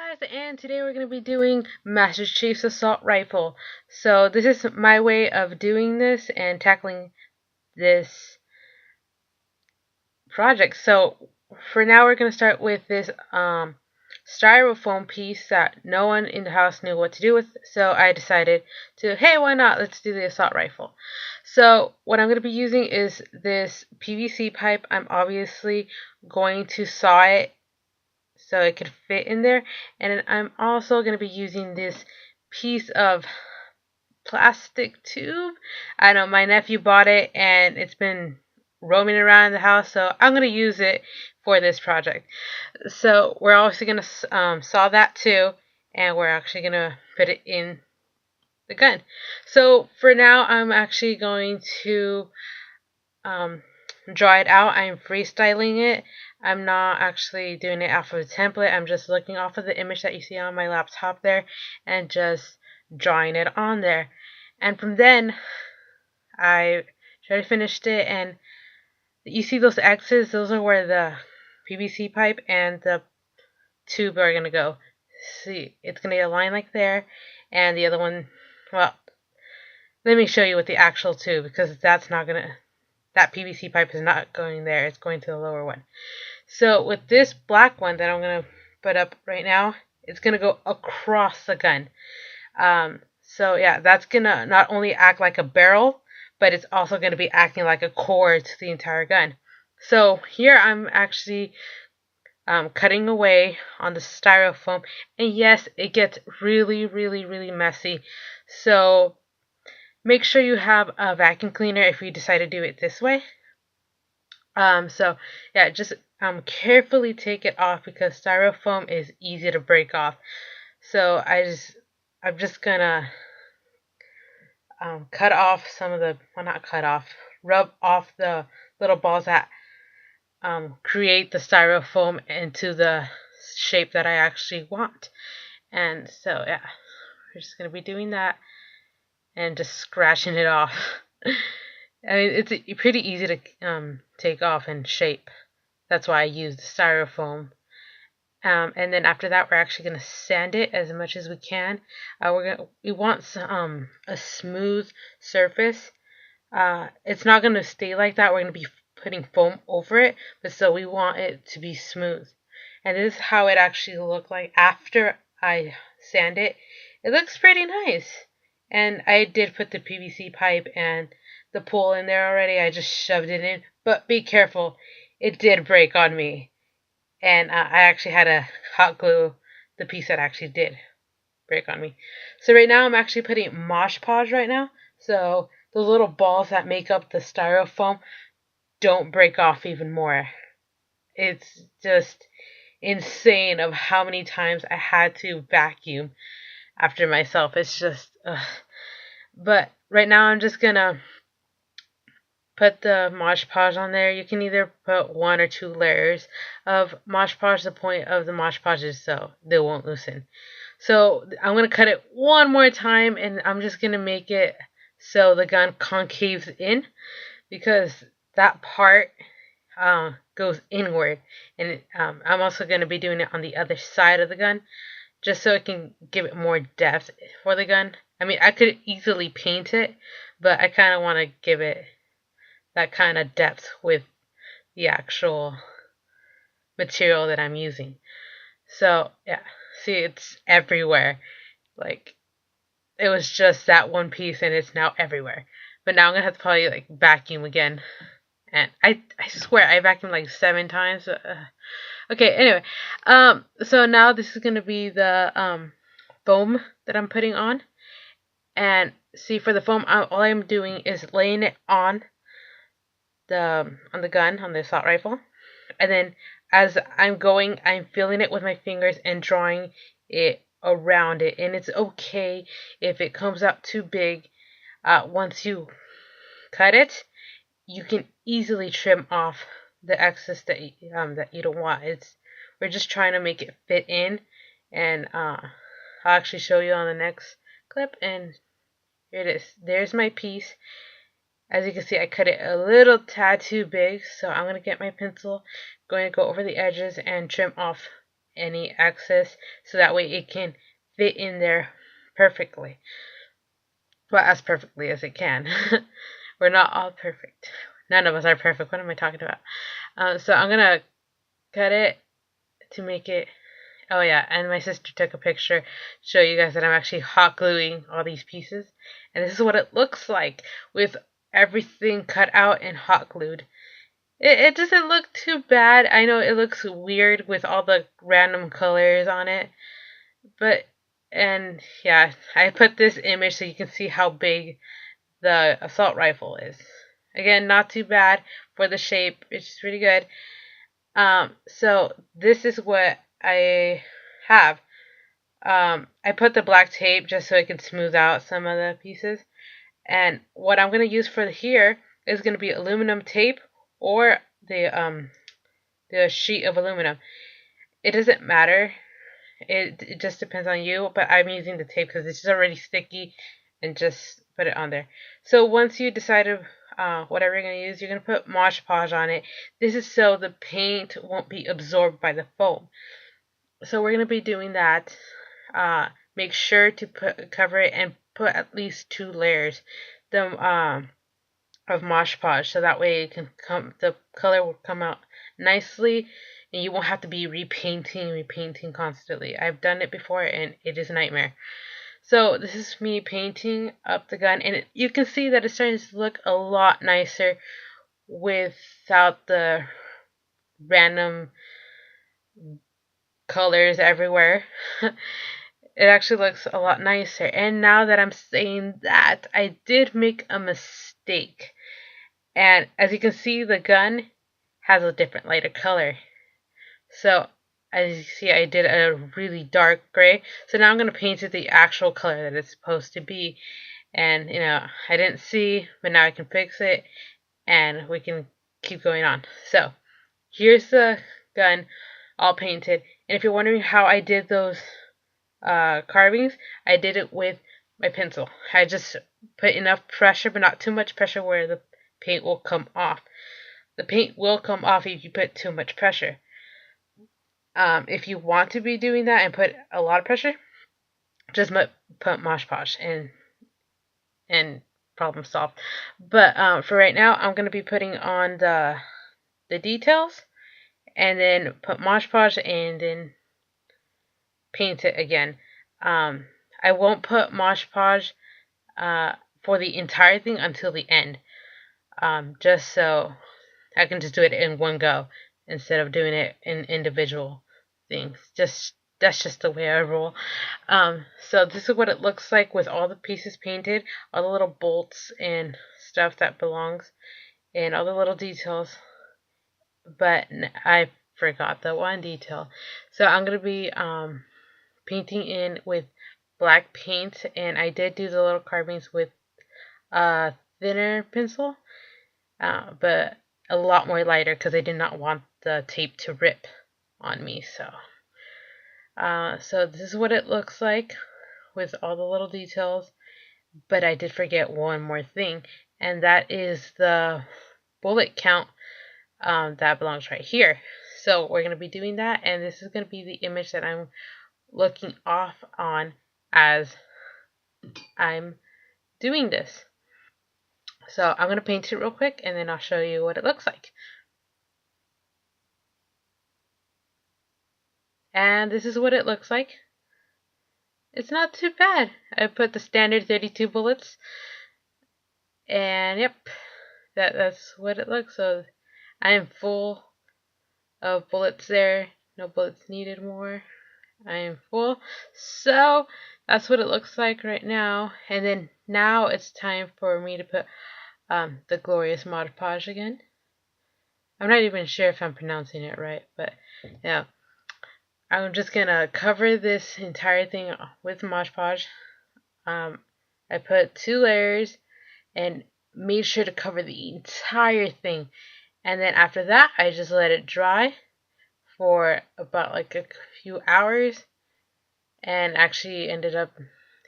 Guys, and today we're going to be doing Master Chief's Assault Rifle. So this is my way of doing this and tackling this project. So for now we're going to start with this styrofoam piece that no one in the house knew what to do with. So I decided to, hey, why not? Let's do the assault rifle. So what I'm going to be using is this PVC pipe. I'm obviously going to saw it so it could fit in there, and I'm also going to be using this piece of plastic tube. I know my nephew bought it and it's been roaming around the house, so I'm going to use it for this project. So we're also going to saw that too, and we're actually going to put it in the gun. So for now I'm actually going to draw it out. I'm freestyling it. I'm not actually doing it off of a template. I'm just looking off of the image that you see on my laptop there and just drawing it on there. And from then, I tried to finish it, and you see those X's? Those are where the PVC pipe and the tube are going to go. See, it's going to get a line like there, and the other one, well, let me show you with the actual tube, because that's not going to, that PVC pipe is not going there. It's going to the lower one. So with this black one that I'm going to put up right now, it's going to go across the gun. So yeah, that's going to not only act like a barrel, but it's also going to be acting like a core to the entire gun. So here I'm actually cutting away on the styrofoam. And yes, it gets really, really, really messy. So make sure you have a vacuum cleaner if you decide to do it this way. So yeah, just carefully take it off, because styrofoam is easy to break off. So I'm just gonna cut off some of the, well, not cut off, rub off the little balls that create the styrofoam into the shape that I actually want. And so yeah, we're just gonna be doing that and just scratching it off. I mean, it's pretty easy to take off and shape. That's why I use the styrofoam. And then after that, we're actually going to sand it as much as we can. We want a smooth surface. It's not going to stay like that. We're going to be putting foam over it, but so we want it to be smooth. And this is how it actually looked like after I sand it. It looks pretty nice. And I did put the PVC pipe and the pole in there already. I just shoved it in, but be careful, it did break on me, and I actually had to hot glue the piece that actually did break on me. So right now I'm actually putting Mosh Podge right now, so the little balls that make up the styrofoam don't break off even more. It's just insane of how many times I had to vacuum after myself. It's just but right now I'm just gonna put the Mod Podge on there. You can either put 1 or 2 layers of Mod Podge. The point of the Mod Podge is so they won't loosen. So I'm going to cut it one more time, and I'm just going to make it so the gun concaves in, because that part goes inward. And I'm also going to be doing it on the other side of the gun, just so it can give it more depth for the gun. I mean, I could easily paint it, but I kind of want to give it that kind of depth with the actual material that I'm using. So yeah, see, it's everywhere. Like, it was just that one piece and it's now everywhere. But now I'm gonna have to probably like vacuum again. And I swear I vacuumed like 7 times. Okay, anyway. So now this is gonna be the foam that I'm putting on. And see, for the foam, all I'm doing is laying it on the gun, on the assault rifle, and then as I'm going, I'm feeling it with my fingers and drawing it around it. And it's okay if it comes out too big. Once you cut it, you can easily trim off the excess that you don't want. We're just trying to make it fit in, and I'll actually show you on the next clip. And here it is. There's my piece. As you can see, I cut it a little tad too big, so I'm going to get my pencil, going to go over the edges and trim off any excess, so that way it can fit in there perfectly. Well, as perfectly as it can. We're not all perfect. None of us are perfect. What am I talking about? So I'm gonna cut it to make it. Oh yeah, and my sister took a picture to show you guys that I'm actually hot gluing all these pieces, and this is what it looks like with everything cut out and hot glued. It doesn't look too bad. I know it looks weird with all the random colors on it, but and yeah, I put this image so you can see how big the assault rifle is. Again, not too bad for the shape. It's pretty good. So this is what I have. I put the black tape just so I can smooth out some of the pieces. And what I'm going to use for here is going to be aluminum tape or the sheet of aluminum. It doesn't matter. It just depends on you, but I'm using the tape because it's already sticky, and just put it on there. So once you decide whatever you're going to use, you're going to put Mod Podge on it. This is so the paint won't be absorbed by the foam. So we're going to be doing that. Make sure to cover it and put at least 2 layers of Mod Podge, so that way the color will come out nicely, and you won't have to be repainting constantly. I've done it before, and it is a nightmare. So this is me painting up the gun, and you can see that it's starting to look a lot nicer without the random colors everywhere. It actually looks a lot nicer. And now that I'm saying that, I did make a mistake. And as you can see, the gun has a different lighter color. So as you see, I did a really dark gray. So now I'm going to paint it the actual color that it's supposed to be. And, I didn't see, but now I can fix it. And we can keep going on. So here's the gun all painted. And if you're wondering how I did those carvings, I did it with my pencil. I just put enough pressure, but not too much pressure where the paint will come off. The paint will come off if you put too much pressure. If you want to be doing that and put a lot of pressure, just put Mod Podge and problem solved. But for right now, I'm going to be putting on the details, and then put Mod Podge, and then paint it again. I won't put Mod Podge for the entire thing until the end, just so I can just do it in one go instead of doing it in individual things. That's just the way I roll. So this is what it looks like with all the pieces painted, all the little bolts and stuff that belongs, and all the little details. But I forgot the one detail. So I'm gonna be painting in with black paint, and I did do the little carvings with a thinner pencil, but a lot more lighter because I did not want the tape to rip on me. So this is what it looks like with all the little details. But I did forget one more thing, and that is the bullet count that belongs right here. So we're going to be doing that, and this is going to be the image that I'm looking off on as I'm doing this. So I'm going to paint it real quick, and then I'll show you what it looks like. And this is what it looks like. It's not too bad. I put the standard 32 bullets, and yep, that's what it looks. So I am full of bullets there. No bullets needed more. I am full. So that's what it looks like right now. And then now it's time for me to put the glorious Mod Podge again. I'm not even sure if I'm pronouncing it right, but yeah. I'm just gonna cover this entire thing with Mod Podge. I put 2 layers and made sure to cover the entire thing. And then after that, I just let it dry for about like a few hours, and actually ended up,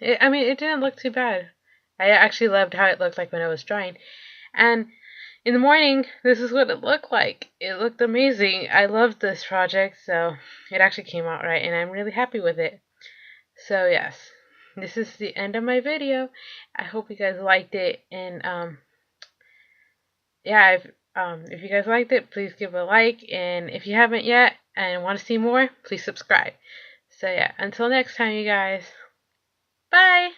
it didn't look too bad. I actually loved how it looked like when it was drying. And in the morning, this is what it looked like. It looked amazing. I loved this project, so it actually came out right, and I'm really happy with it. So yes, this is the end of my video. I hope you guys liked it, and yeah, if you guys liked it, please give a like, and if you haven't yet and want to see more, please subscribe. So yeah, until next time, you guys. Bye.